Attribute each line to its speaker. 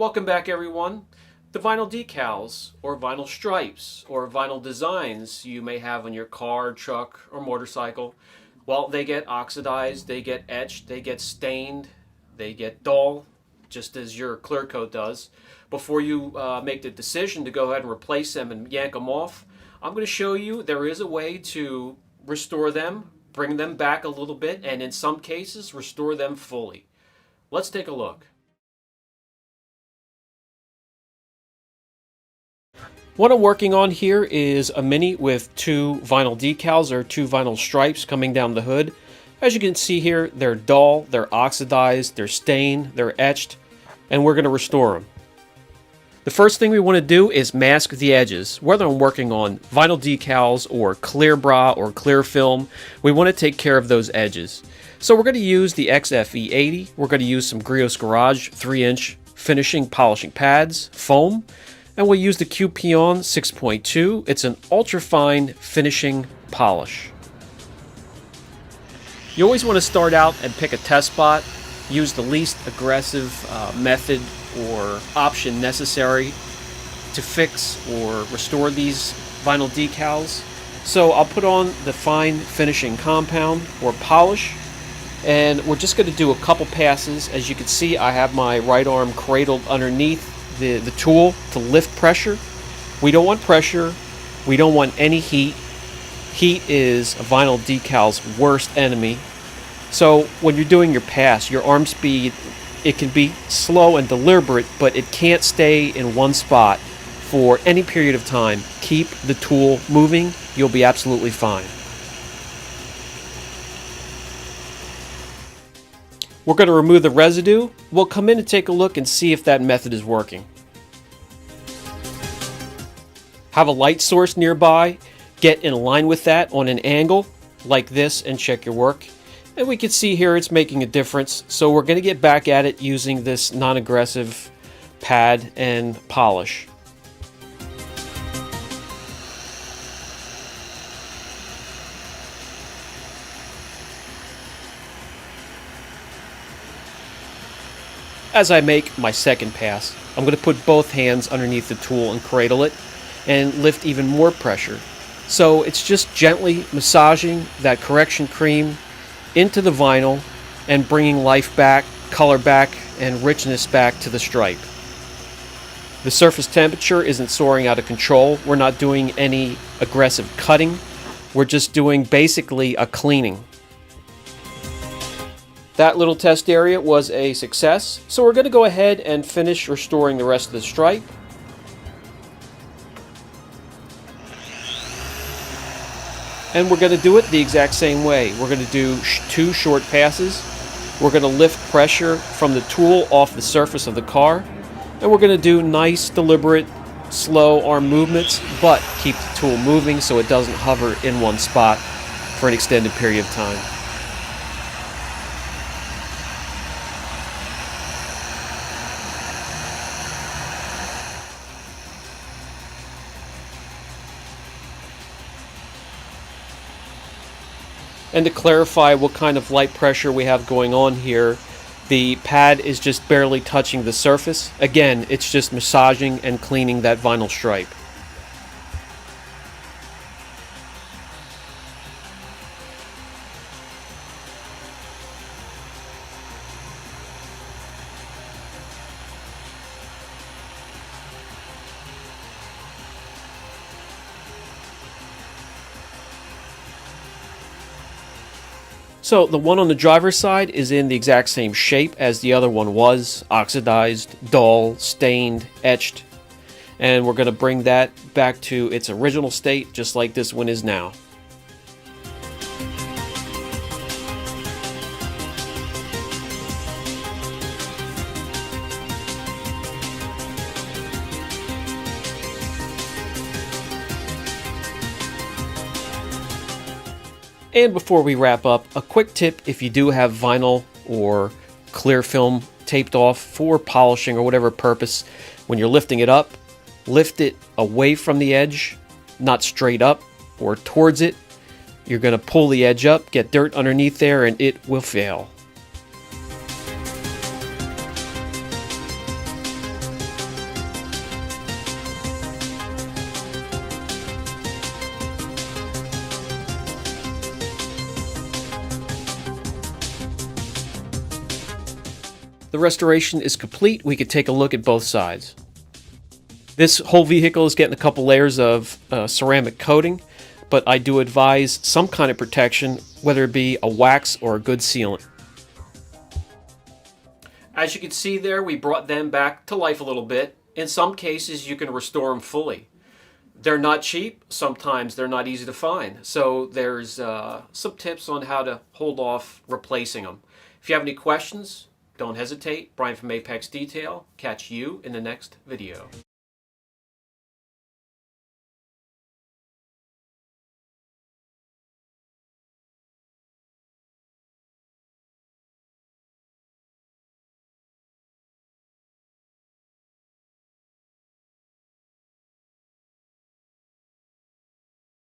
Speaker 1: Welcome back, everyone. The vinyl decals or vinyl stripes or vinyl designs you may have on your car, truck, or motorcycle, well, they get oxidized, they get etched, they get stained, they get dull, just as your clear coat does. Before you make the decision to go ahead and replace them and yank them off, I'm going to show you there is a way to restore them, bring them back a little bit, and in some cases, restore them fully. Let's take a look. What I'm working on here is a Mini with two vinyl decals or two vinyl stripes coming down the hood. As you can see here, they're dull, they're oxidized, they're stained, they're etched, and we're going to restore them. The first thing we want to do is mask the edges. Whether I'm working on vinyl decals or clear bra or clear film, we want to take care of those edges. So we're going to use the XFE80. We're going to use some Griot's Garage 3-inch finishing polishing pads, foam, and we'll use the QPion 6.2. It's an ultra-fine finishing polish. You always want to start out and pick a test spot. Use the least aggressive method or option necessary to fix or restore these vinyl decals. So I'll put on the fine finishing compound or polish, and we're just going to do a couple passes. As you can see, I have my right arm cradled underneath the tool to lift pressure. We don't want pressure. We don't want any heat. Heat is a vinyl decal's worst enemy. So when you're doing your pass, your arm speed, it can be slow and deliberate, but it can't stay in one spot for any period of time. Keep the tool moving. You'll be absolutely fine. We're going to remove the residue. We'll come in and take a look and see if that method is working. Have a light source nearby. Get in line with that on an angle like this and check your work. And we can see here it's making a difference. So we're going to get back at it using this non-aggressive pad and polish. As I make my second pass, I'm going to put both hands underneath the tool and cradle it and lift even more pressure. So it's just gently massaging that correction cream into the vinyl and bringing life back, color back, and richness back to the stripe. The surface temperature isn't soaring out of control. We're not doing any aggressive cutting. We're just doing basically a cleaning. That little test area was a success, so we're going to go ahead and finish restoring the rest of the stripe. And we're going to do it the exact same way. We're going to do two short passes. We're going to lift pressure from the tool off the surface of the car. And we're going to do nice, deliberate, slow arm movements, but keep the tool moving so it doesn't hover in one spot for an extended period of time. And to clarify what kind of light pressure we have going on here, the pad is just barely touching the surface. Again, it's just massaging and cleaning that vinyl stripe. So the one on the driver's side is in the exact same shape as the other one was, oxidized, dull, stained, etched, and we're going to bring that back to its original state just like this one is now. And before we wrap up, a quick tip: if you do have vinyl or clear film taped off for polishing or whatever purpose, when you're lifting it up, lift it away from the edge, not straight up or towards it. You're going to pull the edge up, get dirt underneath there, and it will fail. the restoration is complete, we could take a look at both sides. This whole vehicle is getting a couple layers of ceramic coating, but I do advise some kind of protection, whether it be a wax or a good sealant. As you can see there, we brought them back to life a little bit. In some cases, you can restore them fully. They're not cheap. Sometimes they're not easy to find. So there's some tips on how to hold off replacing them. If you have any questions, don't hesitate. Brian from Apex Detail. Catch you in the next video.